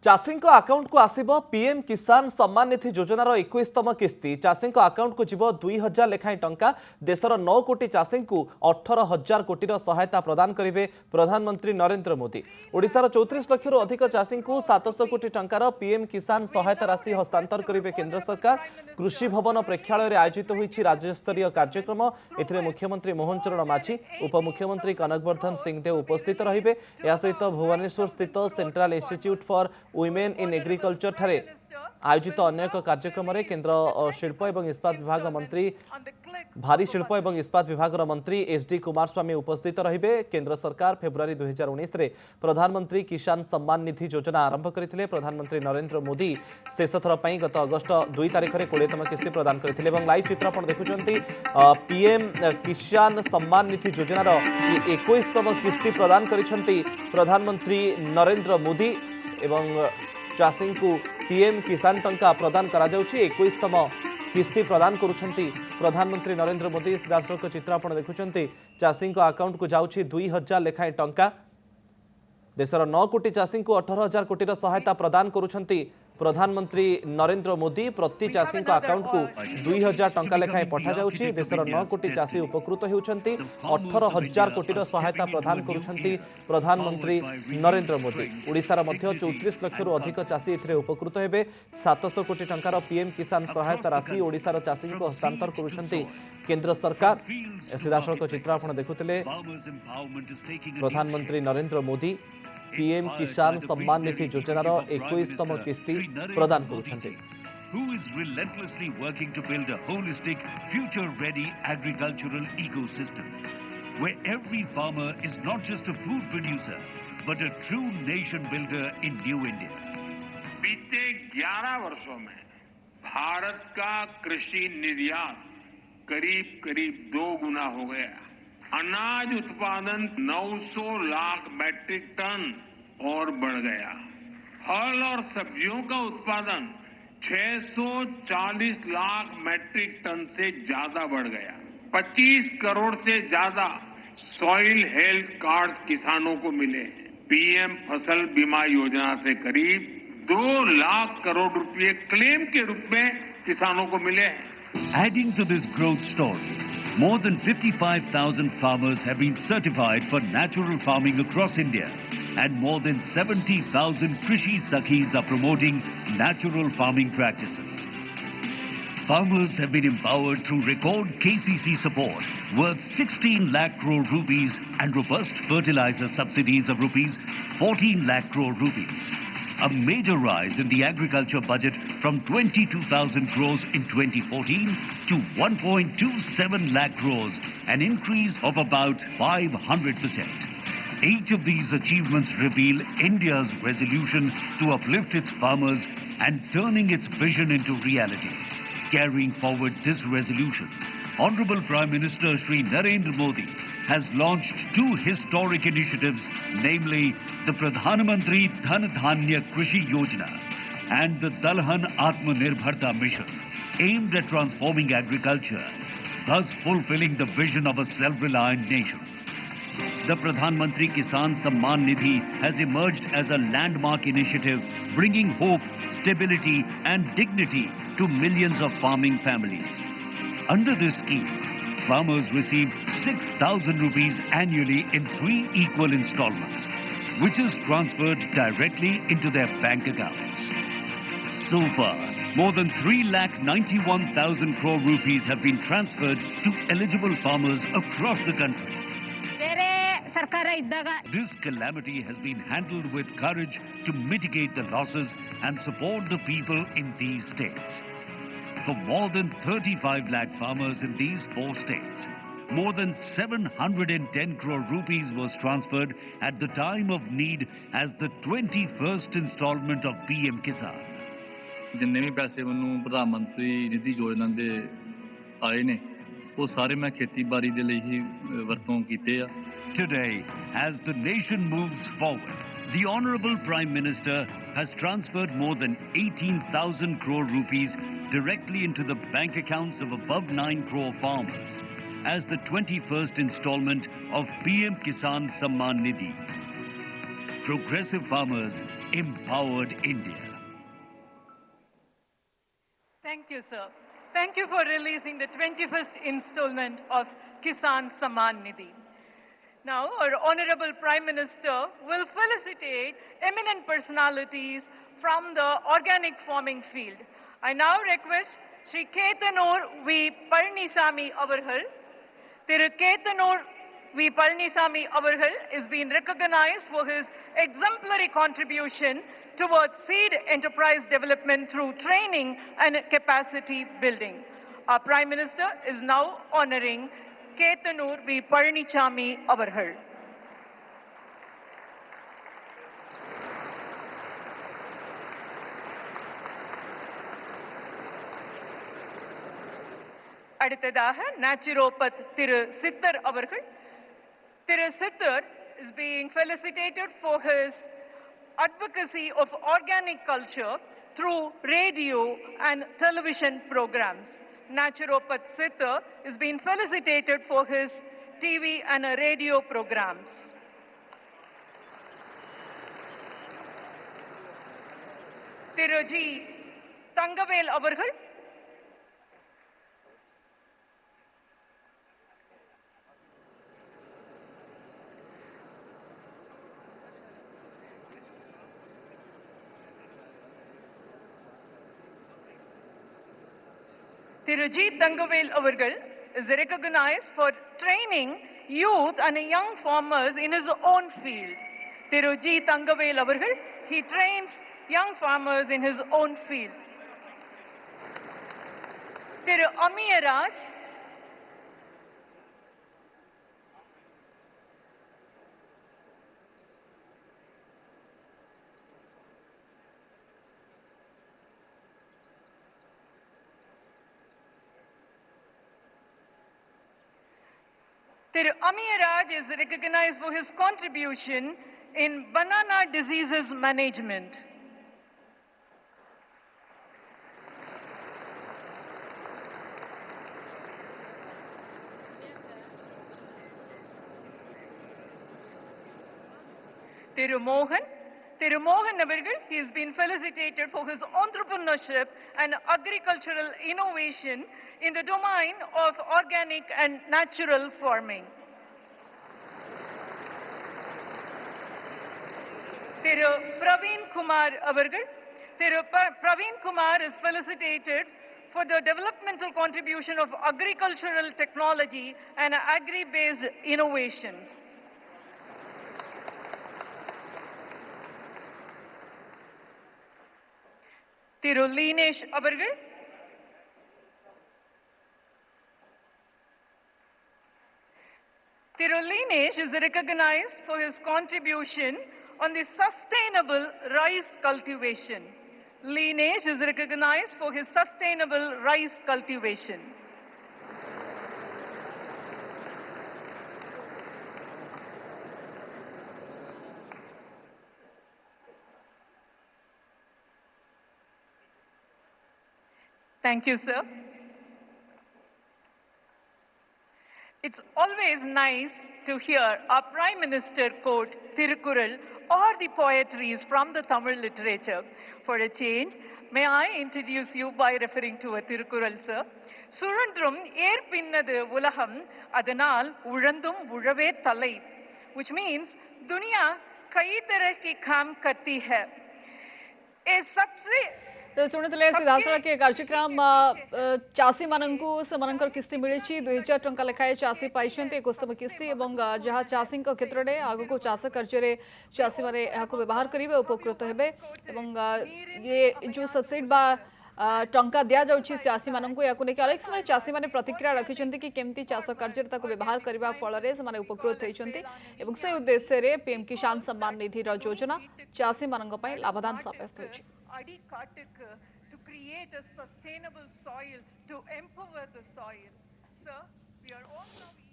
चाषी आकाउंट को आसब पीएम किसान सम्मान निधि योजनार 21तम किस्ती चाषी आकाउंट को जीव 2000 लेखाएं टंका देशर 9 कोटी चाषी को 18,000 कोटी सहायता प्रदान करेंगे प्रधानमंत्री नरेंद्र मोदी। ओडिशार 34 लाख अधिक चाषी को 700 कोटी टंकार पीएम किसान सहायता राशि हस्तांतर करेंगे केंद्र सरकार। कृषि भवन प्रेक्षालय आयोजित होईछि राज्यस्तरीय कार्यक्रम। एथिरे मुख्यमंत्री मोहन चरण माझी उपमुख्यमंत्री कनकवर्धन सिंहदेव उपस्थित रहिबे। या सहित भुवनेश्वर स्थित central institute for women in agriculture ठारे आयोजित अन्य एक कार्यक्रम में केंद्र शिल्प एवं इस्पात विभाग मंत्री भारी शिल्प एवं इस्पात विभाग मंत्री एसडी कुमारस्वामी उपस्थित रहिबे। केंद्र सरकार फेब्रुआरी 2019 रे प्रधानमंत्री किसान सम्मान निधि योजना आरंभ करथिले। प्रधानमंत्री नरेंद्र मोदी शेष थर पई गत अगस्त 2 तारिख रे 20तम किस्ती प्रदान करथिले। एवं लाइव चित्र आपण देखुचंती पीएम किसान सम्मान निधि योजनार 21तम किस्ती प्रदान करिसंती प्रधानमंत्री नरेंद्र मोदी एवं चाषी को पीएम किसान टंका प्रदान करा जाउछि। 21तम किस्ती प्रदान करुछंती प्रधानमंत्री नरेंद्र मोदी। सीधासलख चित्र आपण देखुछंती चाषी अकाउंट को जाउछि 2000 लेखाएं टंका देशर 9 कोटी चाषी को 18,000 कोटी सहायता प्रदान करुछंती प्रधानमंत्री नरेंद्र मोदी। प्रति चाषी अकाउंट को 2000 टंका लेखाएं पठा जाउछि। देशर 9 कोटी चाषी उपकृत हेउछंती 18,000 कोटी सहायता प्रदान करुछंती प्रधानमंत्री नरेंद्र मोदी। ओडिशार मध्य 34 लाख अधिक चाषी एथिरे उपकृत हेबे। 700 कोटी टंकार पीएम किसान सहायता राशि ओडिशार चाषी को हस्तांतर करुछंती केंद्र सरकार। सीधासलख चित्र आपण देखुथिले प्रधानमंत्री नरेंद्र मोदी पीएम किसान सम्मान निधि योजनार 21तम किस्ती प्रदान करुछंती। Who is relentlessly working to build a holistic, future-ready agricultural ecosystem, where every farmer is not just a food producer, but a true nation builder in New India. बीते 11 वर्षों में भारत का कृषि निर्यात करीब 2 गुना हो गया। अनाज उत्पादन 900 लाख मैट्रिक टन और बढ़ गया। फल और सब्जियों का उत्पादन 640 लाख मैट्रिक टन से ज्यादा बढ़ गया। 25 करोड़ से ज्यादा सॉइल हेल्थ कार्ड किसानों को मिले। पीएम फसल बीमा योजना से करीब 2 लाख करोड़ रुपए क्लेम के रूप में किसानों को मिले। Adding to this growth story, more than 55,000 farmers have been certified for natural farming across India, and more than 70,000 Krishi Sakhis are promoting natural farming practices. Farmers have been empowered through record KCC support worth 16 lakh crore rupees and robust fertilizer subsidies of rupees 14 lakh crore rupees. A major rise in the agriculture budget from 22,000 crores in 2014 to 1.27 lakh crores, an increase of about 500%. Each of these achievements reveal India's resolution to uplift its farmers and turning its vision into reality. Carrying forward this resolution, Honorable Prime Minister Shri Narendra Modi has launched 2 historic initiatives, namely the Pradhan Mantri Dhan Dhanya Krishi Yojana and the Dalhan Atmanirbharta Mission, aimed at transforming agriculture, thus fulfilling the vision of a self-reliant nation. The Pradhan Mantri Kisan Samman Nidhi has emerged as a landmark initiative, bringing hope, stability and dignity to millions of farming families. Under this scheme, farmers receive 6,000 rupees annually in 3 equal installments, which is transferred directly into their bank accounts. So far, more than 3,91,000 crore rupees have been transferred to eligible farmers across the country. This calamity has been handled with courage to mitigate the losses and support the people in these states. For more than 35 lakh farmers in these 4 states, more than 710 crore rupees was transferred at the time of need as the 21st installment of PM Kisan. जिन्ने भी पैसे मैनू प्रधानमंत्री निधि योजना दे आए ने वो सारे मैं खेतीबाड़ी दे लिए ही वरतों कीते आ। Today, as the nation moves forward, the Honorable Prime Minister has transferred more than 18,000 crore rupees directly into the bank accounts of above 9 crore farmers as the 21st installment of PM Kisan Samman Nidhi. Progressive farmers empowered India. Thank you, sir. Thank you for releasing the 21st installment of Kisan Samman Nidhi. Now, our Honorable Prime Minister will felicitate eminent personalities from the organic farming field. I now request Shri Ketanur V. Palnisamy Avargal. Thiru Ketanur V. Palnisamy Avargal is being recognized for his exemplary contribution towards seed enterprise development through training and capacity building. Our Prime Minister is now honoring Ketanur V. Palnisamy Avargal. அடுத்ததாக நேச்சுரோபத் திரு சித்தர் அவர்கள். Thiru Siddhar is being felicitated for his advocacy of organic culture through radio and television programs. Naturopath Siddhar is being felicitated for his TV and radio programs. Thiru G. Tangavel avargal. Thiru G. Tangavel avargal is recognized for training youth and young farmers in his own field. Thiru G. Tangavel avargal, he trains young farmers in his own field. Thiru Amiyaraj, Thiru Amiyaraj is recognized for his contribution in banana diseases management. Thiru Mohan avargal, he has been felicitated for his entrepreneurship and agricultural innovation in the domain of organic and natural farming. Thiru Praveen Kumar avargal. Thiru Praveen Kumar is felicitated for the developmental contribution of agricultural technology and agri-based innovations. Thiru Linesh avargal. Thiru Linesh is recognized for his contribution on the sustainable rice cultivation. Linesh is recognized for his sustainable rice cultivation. Thank you, sir. It's always nice to hear our Prime Minister quote Tirukkural or the poetries from the Tamil literature. For a change, may I introduce you by referring to a Tirukkural, sir? Surandrum ஏற்பின்னது உலகம் அதனால் உழந்தும் உழவே தலை, which means दुनिया कई तरह की काम करती है. ए सबसे तो शुणुले सीधासख के कार्यक्रम चाषी मानू से किस्ती मिली 2000 टंका लेखाएं चाषी पाई एक उत्तम किस्ती जहाँ चाषी क्षेत्र में आग को चाष कार्य चाषी मैंने व्यवहार करेंगे उपकृत हे ये जो सब्सिडी टंका दि जाऊँगी चाषी मानू या अनेक समय चाषी मैंने प्रतिक्रिया रखिंट कि केमती चाष कार्य व्यवहार करने फल से उपकृत होती से उद्देश्य पीएम किसान सम्मान निधि योजना चाषी मानों लाभदान साब्यस्त होती to create a sustainable soil, to empower the soil. Sir, we are all now